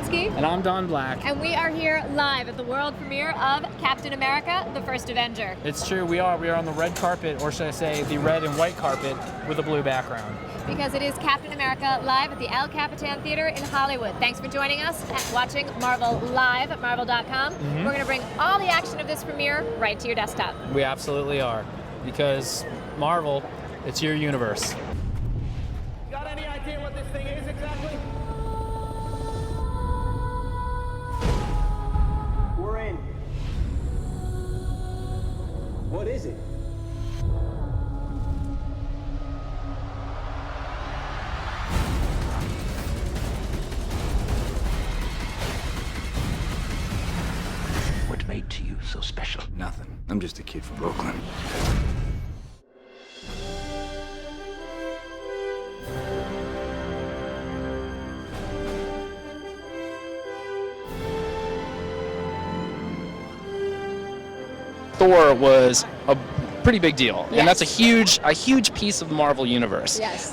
And I'm Don Black. And we are here live at the world premiere of Captain America, the First Avenger. It's true, we are on the red carpet, or should I say the red and white carpet with a blue background. Because it is Captain America live at the El Capitan Theater in Hollywood. Thanks for joining us and watching Marvel live at Marvel.com. We're going to bring all the action of this premiere right to your desktop. We absolutely are, because Marvel, it's your universe. Got any idea what this thing is exactly? We're in. What is it? What made you so special? Nothing. I'm just a kid from Brooklyn. Thor was a pretty big deal, Yes. and that's a huge piece of the Marvel universe. Yes.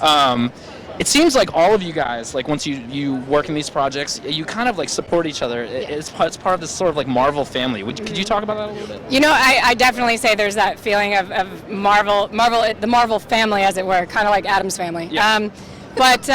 It seems like all of you guys, like once you work in these projects, you kind of like support each other. It's part of this sort of like Marvel family. Could you talk about that a little bit? You know, I definitely say there's that feeling of Marvel, the Marvel family, as it were, kind of like Adam's family. Yeah. But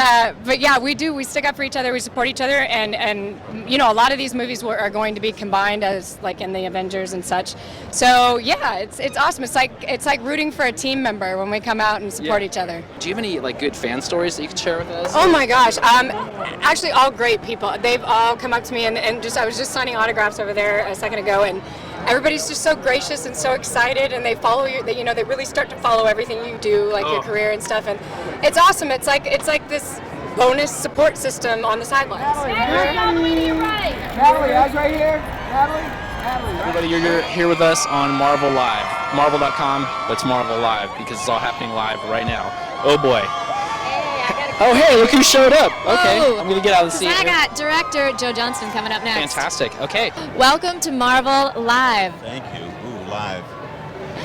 yeah, we do. We stick up for each other. We support each other, and you know, a lot of these movies are going to be combined as like in the Avengers and such. So yeah, it's awesome. It's like rooting for a team member when we come out and support each other. Do you have any like good fan stories that you could share with us? Oh my gosh, actually all great people. They've all come up to me and I was just signing autographs over there a second ago, and everybody's just so gracious and so excited, and they follow you. They really start to follow everything you do, like your career and stuff, and it's awesome. It's like this bonus support system on the sidelines. Natalie, all the way to your right. Natalie, eyes right here. Natalie. Everybody, you're here with us on Marvel Live. Marvel.com, but it's Marvel Live because it's all happening live right now. Oh boy. Oh hey, look who showed up. Okay, Whoa. I'm gonna get out of the seat. I got director Johnston coming up next. Fantastic. Okay. Welcome to Marvel Live. Thank you. Ooh, live.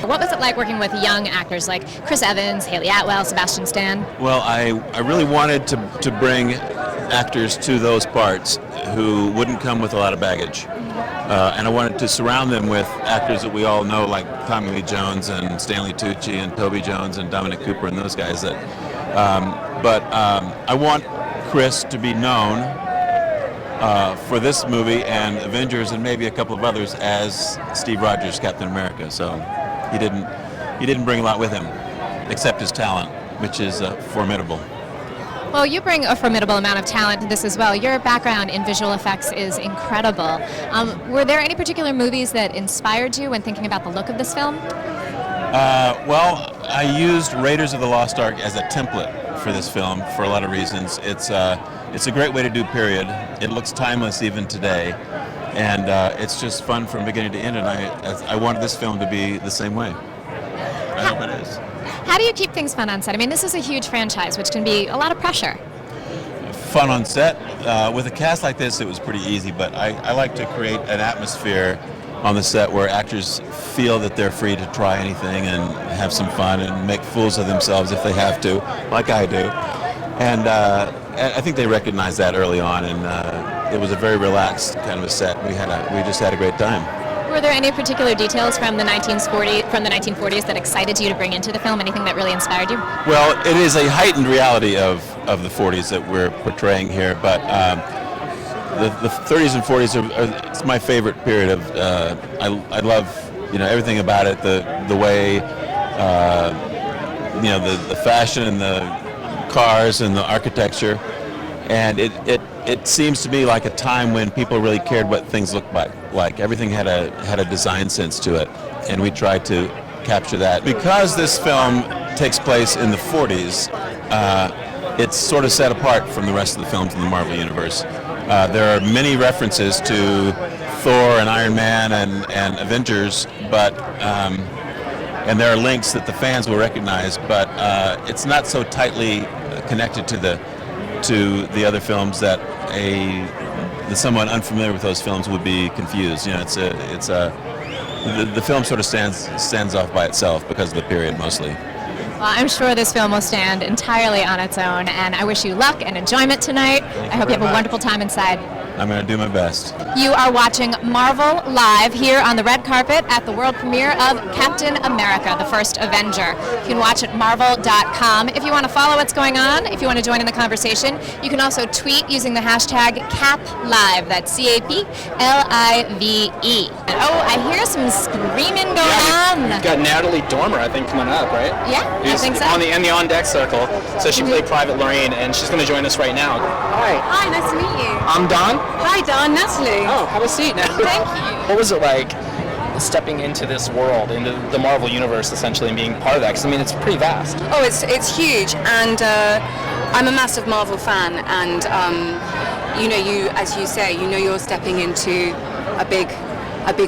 What was it like working with young actors like Chris Evans, Hayley Atwell, Sebastian Stan? Well, I really wanted to bring actors to those parts who wouldn't come with a lot of baggage. And I wanted to surround them with actors that we all know, like Tommy Lee Jones and Stanley Tucci and Toby Jones and Dominic Cooper and those guys. But I want Chris to be known for this movie and Avengers and maybe a couple of others as Steve Rogers, Captain America. So he didn't bring a lot with him, except his talent, which is formidable. Well, you bring a formidable amount of talent to this as well. Your background in visual effects is incredible. Were there any particular movies that inspired you when thinking about the look of this film? Well, I used Raiders of the Lost Ark as a template for this film for a lot of reasons. It's a great way to do period. It looks timeless even today, and it's just fun from beginning to end. And I wanted this film to be the same way. I hope it is. How do you keep things fun on set? I mean, this is a huge franchise, which can be a lot of pressure. Fun on set. With a cast like this, it was pretty easy, but I like to create an atmosphere on the set where actors feel that they're free to try anything and have some fun and make fools of themselves if they have to, like I do. And I think they recognized that early on, and it was a very relaxed kind of a set. We just had a great time. Were there any particular details from the 1940s that excited you to bring into the film? Anything that really inspired you? Well, it is a heightened reality of the 40s that we're portraying here, but the 30s and 40s it's my favorite period of. I love everything about it, the way the fashion and the cars and the architecture, and it seems to be like a time when people really cared what things looked like. Everything had a design sense to it, and we tried to capture that. Because this film takes place in the 40s, it's sort of set apart from the rest of the films in the Marvel Universe. There are many references to Thor and Iron Man and Avengers, but and there are links that the fans will recognize, but it's not so tightly connected to the other films that someone unfamiliar with those films would be confused. The film sort of stands off by itself because of the period mostly. Well, I'm sure this film will stand entirely on its own, and I wish you luck and enjoyment tonight. I hope you have a wonderful time inside. I'm going to do my best. You are watching Marvel Live here on the red carpet at the world premiere of Captain America, the First Avenger. You can watch at marvel.com. If you want to follow what's going on, if you want to join in the conversation, you can also tweet using the hashtag CapLive. That's CAPLIVE. Oh, I hear some screaming going on. We've got Natalie Dormer, I think, coming up, right? Yeah, I think so. In the on-deck circle. So she played Private Lorraine, and she's going to join us right now. Hi. Hi, nice to meet you. I'm Don. Hi, Don. Natalie. Oh, have a seat now. Thank you. What was it like stepping into this world, into the Marvel universe, essentially, and being part of that? Because, I mean, it's pretty vast. Oh, it's huge, and I'm a massive Marvel fan, and as you say, you're stepping into a big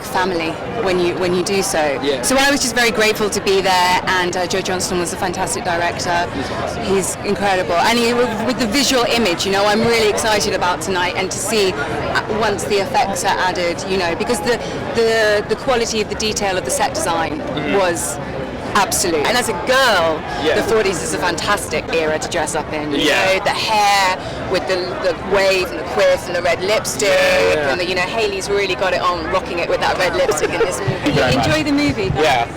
family when you do so. Yeah. So I was just very grateful to be there, and Johnston was a fantastic director. He's incredible, and with the visual image, I'm really excited about tonight, and to see once the effects are added, because the quality of the detail of the set design was absolute. And as a girl, the 40s is a fantastic era to dress up in. You know, the hair with the wave and the quiff and the red lipstick, and Hayley's really got it on, rocking it with that red lipstick in this movie. Enjoy the movie. Guys. Yeah.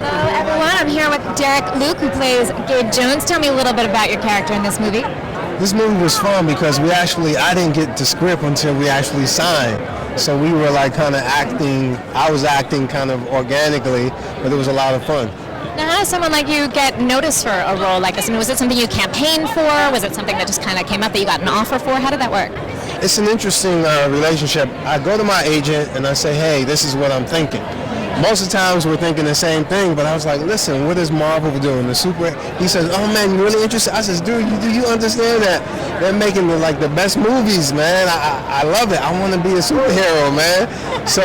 Hello, everyone. I'm here with Derek Luke, who plays Gabe Jones. Tell me a little bit about your character in this movie. This movie was fun because I didn't get the script until we actually signed. So we were like kind of acting, I was acting kind of organically, but it was a lot of fun. Now, how does someone like you get noticed for a role like this? I mean, was it something you campaigned for? Was it something that just kind of came up that you got an offer for? How did that work? It's an interesting relationship. I go to my agent and I say, hey, this is what I'm thinking. Most of the times we're thinking the same thing, but I was like, listen, what is Marvel doing? The super. He says, oh man, you really interested? I says, dude, do you understand that they're making the best movies, man? I love it. I want to be a superhero, man. So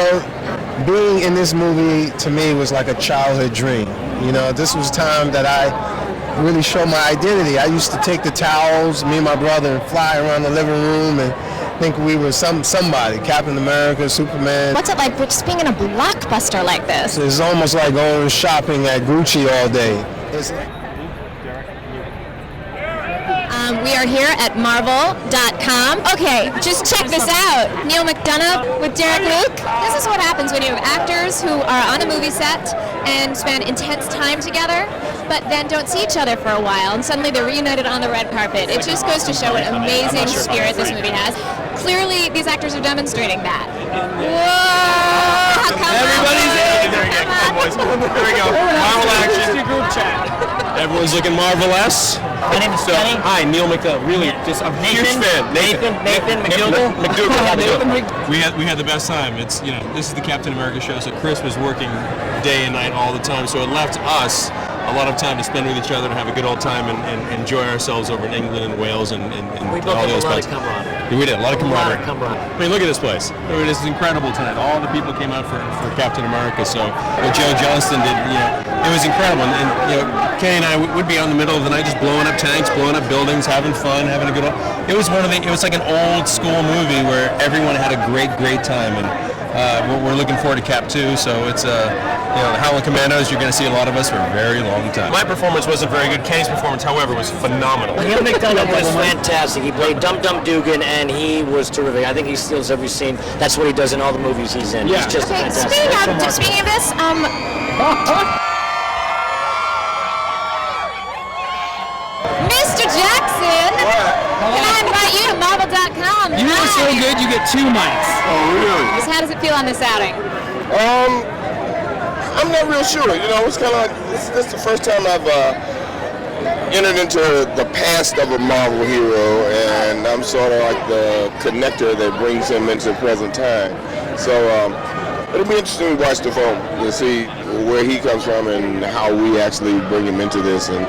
being in this movie to me was like a childhood dream. This was time that I really showed my identity. I used to take the towels, me and my brother, and fly around the living room and think we were somebody, Captain America, Superman. What's it like just being in a blockbuster like this? It's almost like going shopping at Gucci all day. We are here at marvel.com. Okay, just check this out. Neal McDonough with Derek Luke. This is what happens when you have actors who are on a movie set and spend intense time together, but then don't see each other for a while, and suddenly they're reunited on the red carpet. It just goes to show what amazing spirit this movie has. Clearly, these actors are demonstrating that. Whoa! Everybody's in! Here we go. Marvel action. Group chat. Everyone's looking marvelous. My name is Kenny. Hi, Neal McDonough. Really, just a huge fan. Nathan McDougal. We had the best time. It's this is the Captain America show, so Chris was working day and night all the time, so it left us a lot of time to spend with each other and have a good old time and enjoy ourselves over in England and Wales and we all those built places. a lot of camaraderie. We did a lot of camaraderie. camaraderie. I mean, look at this place. I mean, this is incredible tonight. All the people came out for Captain America. So what Joe Johnston did, it was incredible. And Kenny and I would be out in the middle of the night just blowing up tanks, blowing up buildings, having fun, having a good. It was like an old school movie where everyone had a great time. And we're looking forward to Cap 2. So it's the Howling Commandos. You're going to see a lot of us for a very long time. My performance wasn't very good. Kenny's performance, however, was phenomenal. Neal McDonough was fantastic. He played Dum Dugan, and he was terrific. I think he steals every scene. That's what he does in all the movies he's in. Yeah. He's just Okay, fantastic. speaking of this, Mr. Jackson, can I invite you to marvel.com? You are so good, you get 2 mics. Oh, really? Just how does it feel on this outing? I'm not real sure. It's kind of like, this is the first time I've entered into the past of a Marvel hero, and I'm sort of like the connector that brings him into the present time. So it'll be interesting to watch the film to see where he comes from and how we actually bring him into this and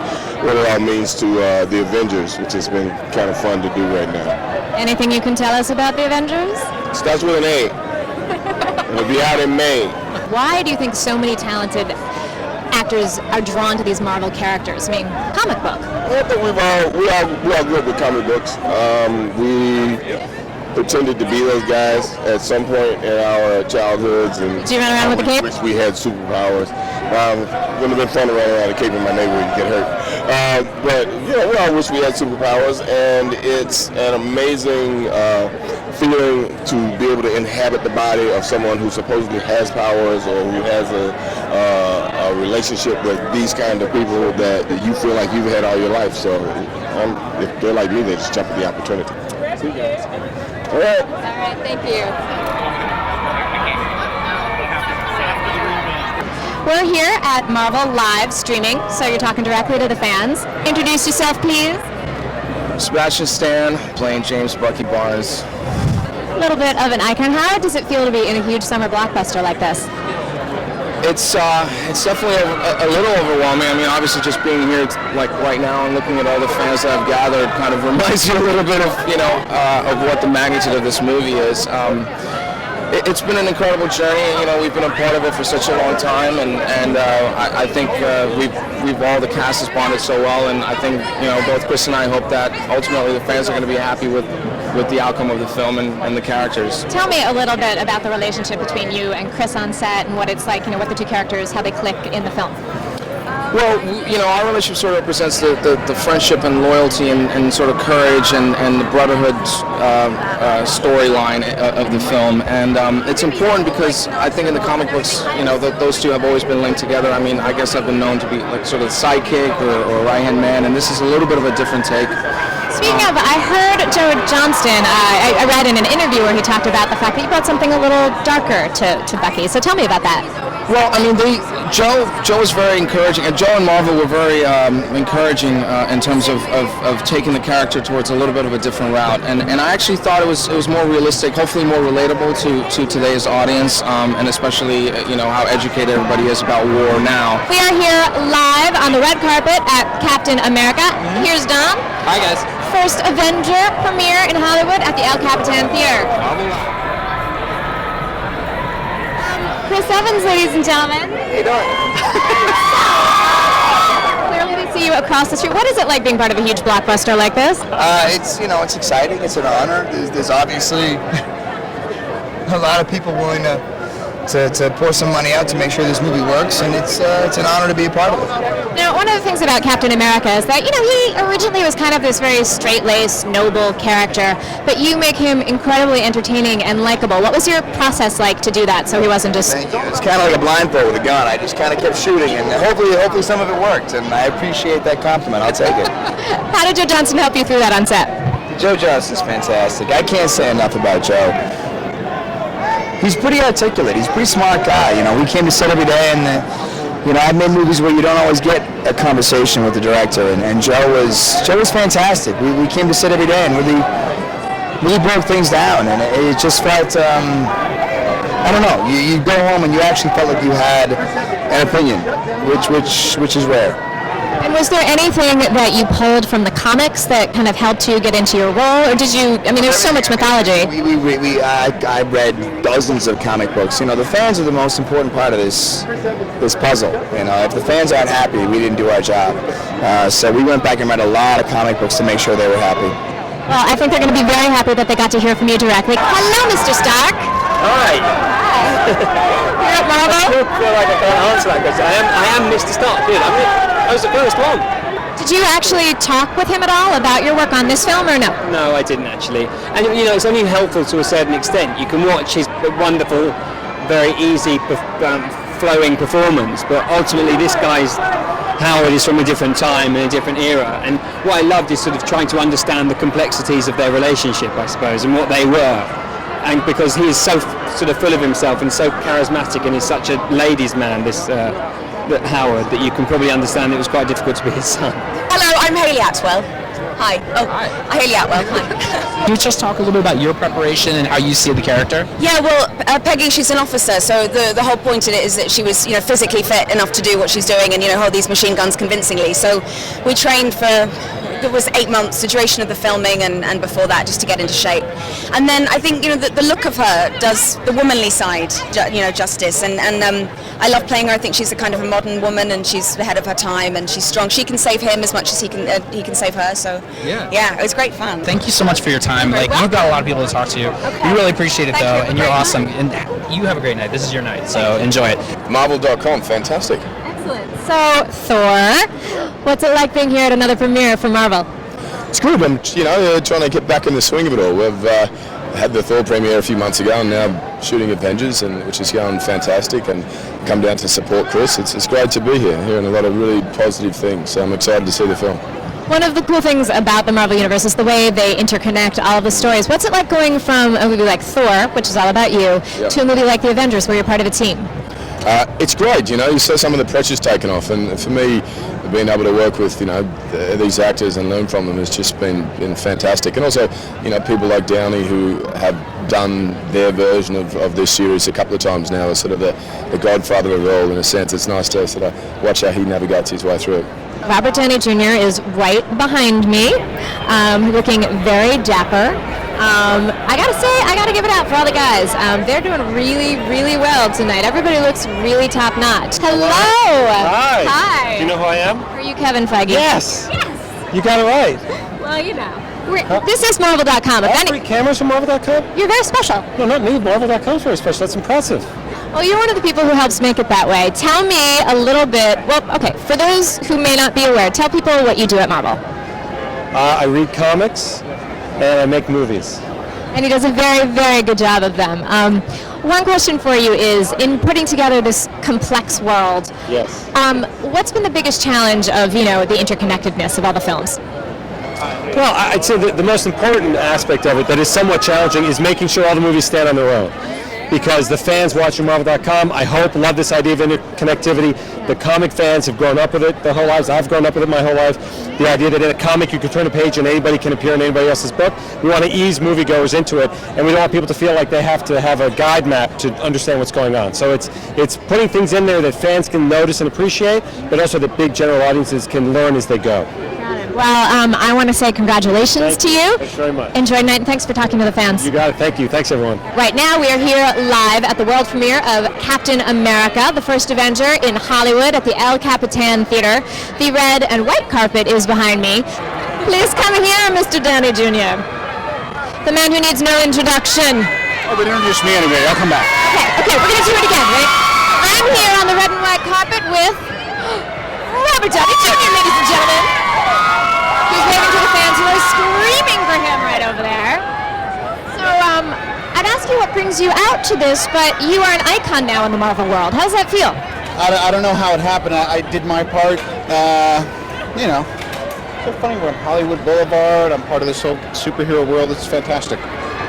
what it all means to the Avengers, which has been kind of fun to do right now. Anything you can tell us about the Avengers? Starts with an A. It'll be out in May. Why do you think so many talented actors are drawn to these Marvel characters? I mean, comic book. I think we all grew up with comic books. We pretended to be those guys at some point in our childhoods. And do you run around with a cape? Wish we had superpowers. Wouldn't have been fun to run around a cape in my neighborhood and get hurt. But you know, we all wish we had superpowers, and it's an amazing feeling to be able to inhabit the body of someone who supposedly has powers or who has a relationship with these kind of people that you feel like you've had all your life. So if they're like me, they just jump at the opportunity. All right. All right, thank you. We're here at Marvel Live streaming, so you're talking directly to the fans. Introduce yourself, please. Sebastian, playing James Bucky Barnes. A little bit of an icon. How does it feel to be in a huge summer blockbuster like this? It's definitely a little overwhelming. I mean, obviously, just being here like right now and looking at all the fans that I've gathered kind of reminds you a little bit of of what the magnitude of this movie is. It's been an incredible journey. You know, we've been a part of it for such a long time, and I think we've all the cast has bonded so well, and I think both Chris and I hope that ultimately the fans are going to be happy with the outcome of the film and the characters. Tell me a little bit about the relationship between you and Chris on set, and what it's like. What the two characters, how they click in the film. Well, our relationship sort of represents the friendship and loyalty and sort of courage and the brotherhood storyline of the film. And it's important because I think in the comic books, those two have always been linked together. I mean, I guess I've been known to be like sort of the sidekick or right-hand man, and this is a little bit of a different take. Speaking of, I heard Joe Johnston, I read in an interview where he talked about the fact that you brought something a little darker to Bucky. So tell me about that. Well, I mean, Joe was very encouraging, and Joe and Marvel were very encouraging in terms of taking the character towards a little bit of a different route. And I actually thought it was more realistic, hopefully more relatable to today's audience, and especially how educated everybody is about war now. We are here live on the red carpet at Captain America. Here's Dom. Hi guys. First Avenger premiere in Hollywood at the El Capitan Theater. Chris Evans, ladies and gentlemen. How you doing? Clearly they see you across the street. What is it like being part of a huge blockbuster like this? It's exciting. It's an honor. There's obviously a lot of people willing to pour some money out to make sure this movie works, and it's an honor to be a part of it. Now, one of the things about Captain America is that, he originally was kind of this very straight-laced, noble character, but you make him incredibly entertaining and likable. What was your process like to do that, so he wasn't just... Thank you. It's kind of like a blindfold with a gun. I just kind of kept shooting, and hopefully some of it worked, and I appreciate that compliment. I'll take it. How did Joe Johnston help you through that on set? Joe Johnston's fantastic. I can't say enough about Joe. He's pretty articulate. He's a pretty smart guy. We came to set every day, and I've made movies where you don't always get a conversation with the director, and Joe was fantastic. We came to set every day and really broke things down, and it just felt I don't know. You go home and you actually felt like you had an opinion, which is rare. And was there anything that you pulled from the comics that kind of helped you get into your role, or did you? I mean, there's so much mythology. I read dozens of comic books. The fans are the most important part of this puzzle. If the fans aren't happy, we didn't do our job. So we went back and read a lot of comic books to make sure they were happy. Well, I think they're going to be very happy that they got to hear from you directly. Hello, Mr. Stark. Hi. You're at Marvel. I feel like I can't answer that because I am Mr. Stark. Dude, I was the first one. Did you actually talk with him at all about your work on this film, or no? No, I didn't actually. And it's only helpful to a certain extent. You can watch his wonderful, very easy, flowing performance, but ultimately this guy's Howard is from a different time and a different era. And what I loved is sort of trying to understand the complexities of their relationship, I suppose, and what they were. And because he is so sort of full of himself and so charismatic and is such a ladies' man, this Howard, that you can probably understand it was quite difficult to be his son. Hello, I'm Hayley Atwell. Hi. Oh, hi. Hayley Atwell. Hi. Can you just talk a little bit about your preparation and how you see the character? Yeah, well, Peggy, she's an officer, so the whole point of it is that she was, physically fit enough to do what she's doing and, hold these machine guns convincingly. So we trained for, it was 8 months, the duration of the filming, and before that, just to get into shape. And then I think, the look of her does the womanly side, justice. And I love playing her. I think she's a kind of a modern woman, and she's ahead of her time, and she's strong. She can save him as much as he can save her. So yeah, it was great fun. Thank you so much for your time. You've got a lot of people to talk to. Okay. We really appreciate it, though, and you're awesome. And you have a great night. This is your night, so enjoy it. Marvel.com, fantastic. Excellent. So, Thor, what's it like being here at another premiere for Marvel? It's good. I'm, trying to get back in the swing of it all. We've had the Thor premiere a few months ago, and now shooting Avengers, which is going fantastic, and come down to support Chris. It's great to be here, hearing a lot of really positive things. So I'm excited to see the film. One of the cool things about the Marvel Universe is the way they interconnect all of the stories. What's it like going from a movie like Thor, which is all about you, to a movie like The Avengers, where you're part of a team? It's great, you see some of the pressure's taken off, and for me, being able to work with, these actors and learn from them has just been fantastic. And also, people like Downey, who have done their version of this series a couple of times now, as sort of the godfather of it all, in a sense. It's nice to sort of watch how he navigates his way through it. Robert Downey Jr. is right behind me, looking very dapper. I gotta say, I gotta give it out for all the guys. They're doing really, really well tonight. Everybody looks really top notch. Hello. Hi. Hi. Do you know who I am? Are you Kevin Feige? Yes. Yes. You got it right. Well, This is Marvel.com. All three cameras from Marvel.com? You're very special. No, not me. Marvel.com's very special. That's impressive. Well, you're one of the people who helps make it that way. Tell me a little bit. Well, okay, for those who may not be aware, tell people what you do at Marvel. I read comics and I make movies. And he does a very, very good job of them. One question for you is, in putting together this complex world, yes. What's been the biggest challenge of, the interconnectedness of all the films? Well, I'd say the most important aspect of it that is somewhat challenging is making sure all the movies stand on their own. Because the fans watching Marvel.com, I hope, love this idea of interconnectivity. The comic fans have grown up with it their whole lives. I've grown up with it my whole life. The idea that in a comic you can turn a page and anybody can appear in anybody else's book. We want to ease moviegoers into it, and we don't want people to feel like they have to have a guide map to understand what's going on. So it's putting things in there that fans can notice and appreciate, but also that big general audiences can learn as they go. Well, I want to say congratulations to you. Thanks very much. Enjoy tonight, and thanks for talking to the fans. You got it. Thank you. Thanks, everyone. Right now, we are here live at the world premiere of Captain America, the First Avenger, in Hollywood at the El Capitan Theater. The red and white carpet is behind me. Please come here, Mr. Downey Jr., the man who needs no introduction. Oh, but introduce me anyway. I'll come back. Okay, we're going to do it again, right? I'm here on the red and white carpet with Robert Downey Jr., ladies and gentlemen. He's waving to the fans who are screaming for him right over there. So, I'd ask you what brings you out to this, but you are an icon now in the Marvel world. How does that feel? I don't know how it happened. I did my part. It's so funny. We're on Hollywood Boulevard. I'm part of this whole superhero world. It's fantastic.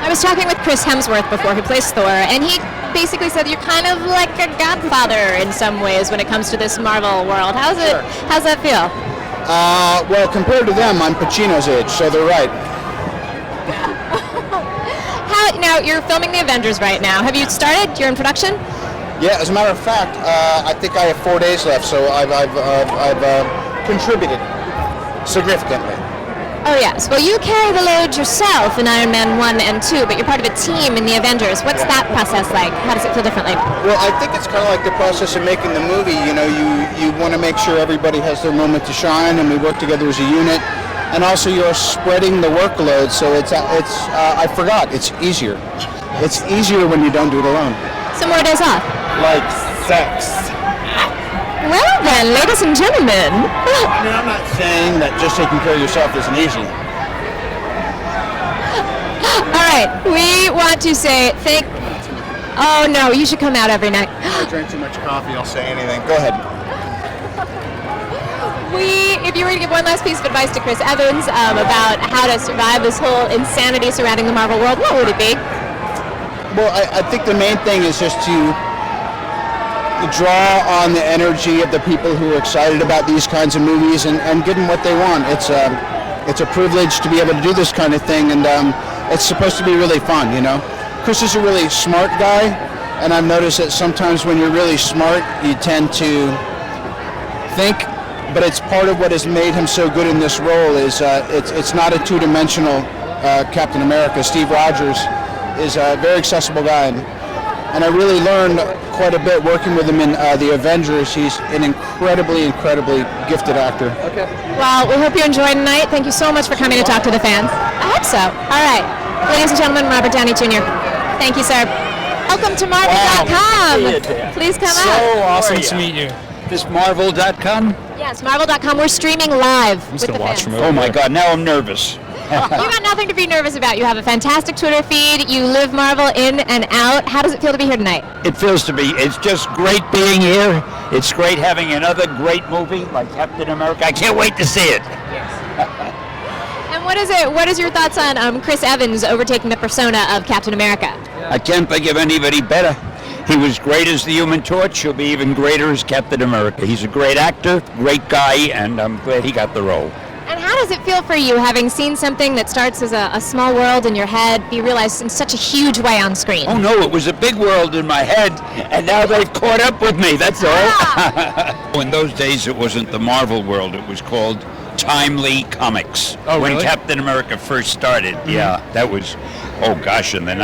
I was talking with Chris Hemsworth before, who plays Thor, and he basically said you're kind of like a godfather in some ways when it comes to this Marvel world. How's that feel? Well, compared to them, I'm Pacino's age, so they're right. Now, you're filming the Avengers right now. Have you started? You're in production? Yeah, as a matter of fact, I think I have 4 days left, so I've contributed significantly. Oh, yes. Well, you carry the load yourself in Iron Man 1 and 2, but you're part of a team in the Avengers. What's that process like? How does it feel differently? Well, I think it's kind of like the process of making the movie. You want to make sure everybody has their moment to shine, and we work together as a unit. And also, you're spreading the workload, so I forgot, it's easier. It's easier when you don't do it alone. Some more days off. Like sex. Well then, ladies and gentlemen. I mean, I'm not saying that just taking care of yourself isn't easy. All right, we want to say thank. Oh no, you should come out every night. If I drink too much coffee, I'll say anything. Go ahead. If you were to give one last piece of advice to Chris Evans about how to survive this whole insanity surrounding the Marvel world, what would it be? Well, I think the main thing is just to draw on the energy of the people who are excited about these kinds of movies and give them what they want. It's a privilege to be able to do this kind of thing, and it's supposed to be really fun, Chris is a really smart guy, and I've noticed that sometimes when you're really smart, you tend to think, but it's part of what has made him so good in this role is it's not a two-dimensional Captain America. Steve Rogers is a very accessible guy, and I really learned quite a bit working with him in the Avengers. He's an incredibly gifted actor. Okay. Well, we hope you enjoyed tonight. Thank you so much for coming to talk to the fans. I hope so. All right. Ladies and gentlemen, Robert Downey Jr. Thank you, sir. Welcome to Marvel.com. Please come out. So awesome to meet you. This Marvel.com? Yes, Marvel.com. We're streaming live with the fans. Oh my God, now I'm nervous. You got nothing to be nervous about. You have a fantastic Twitter feed. You live Marvel in and out. How does it feel to be here tonight? It feels to be, it's just great being here. It's great having another great movie like Captain America. I can't wait to see it. And what is your thoughts on Chris Evans overtaking the persona of Captain America? I can't think of anybody better. He was great as the Human Torch. He'll be even greater as Captain America. He's a great actor, great guy, and I'm glad he got the role. And how does it feel for you, having seen something that starts as a small world in your head be realized in such a huge way on screen? Oh no, it was a big world in my head, and now they've caught up with me, that's all. In those days, it wasn't the Marvel world. It was called Timely Comics. Oh, when really? Captain America first started. Yeah, that was, oh gosh, in the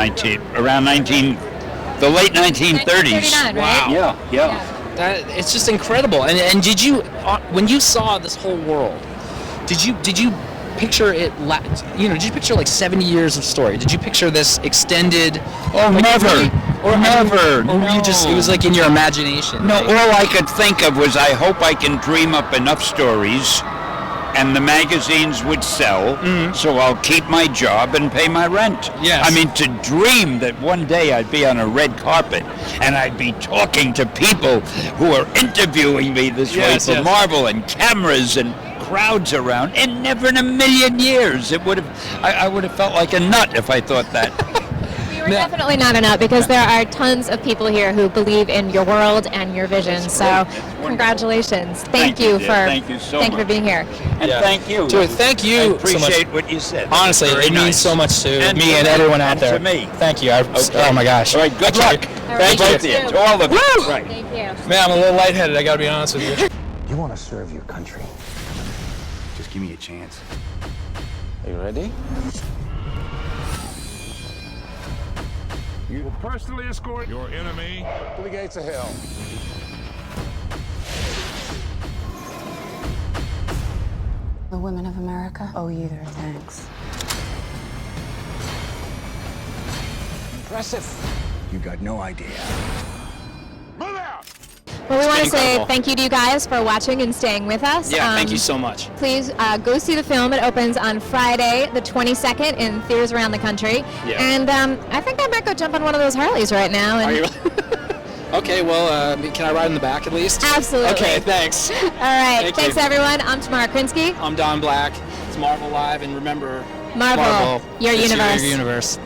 the late 1930s. 1939, right? Wow. Yeah. It's just incredible. And did you, when you saw this whole world, did you picture it? Did you picture like 70 years of story? Did you picture this extended? Oh, like, never. Never. Or were you just? It was like in your imagination. No, like, all I could think of was I hope I can dream up enough stories and the magazines would sell, so I'll keep my job and pay my rent. Yes. I mean, to dream that one day I'd be on a red carpet and I'd be talking to people who are interviewing me this way for Marvel and cameras and crowds around, and never in a million years I would have felt like a nut if I thought that. We're definitely not enough, because there are tons of people here who believe in your world and your vision. So, congratulations! Thank you for being here. And thank you. Dude, thank you. I appreciate so much. what you said. Honestly, Very it means nice. so much to And me to and me, everyone out and there. to me. Thank you. Okay. Oh my gosh. All right, good luck. Thank you. Both of you. To all of you. Woo! Right. Thank you. Man, I'm a little lightheaded. I got to be honest with you. You want to serve your country? Just give me a chance. Are you ready? You will personally escort your enemy to the gates of hell. The women of America owe you their thanks. Impressive. You got no idea. Well, we want to been say incredible. thank you to you guys for watching and staying with us. Yeah, thank you so much. Please go see the film. It opens on Friday, the 22nd, in theaters around the country. Yeah. And I think I might go jump on one of those Harleys right now. And Are you? Okay, well, can I ride in the back at least? Absolutely. Okay, thanks. All right. Thank Thanks, you. everyone. I'm Tamara Krinsky. I'm Don Black. It's Marvel Live, and remember, Marvel, your it's universe. Your universe.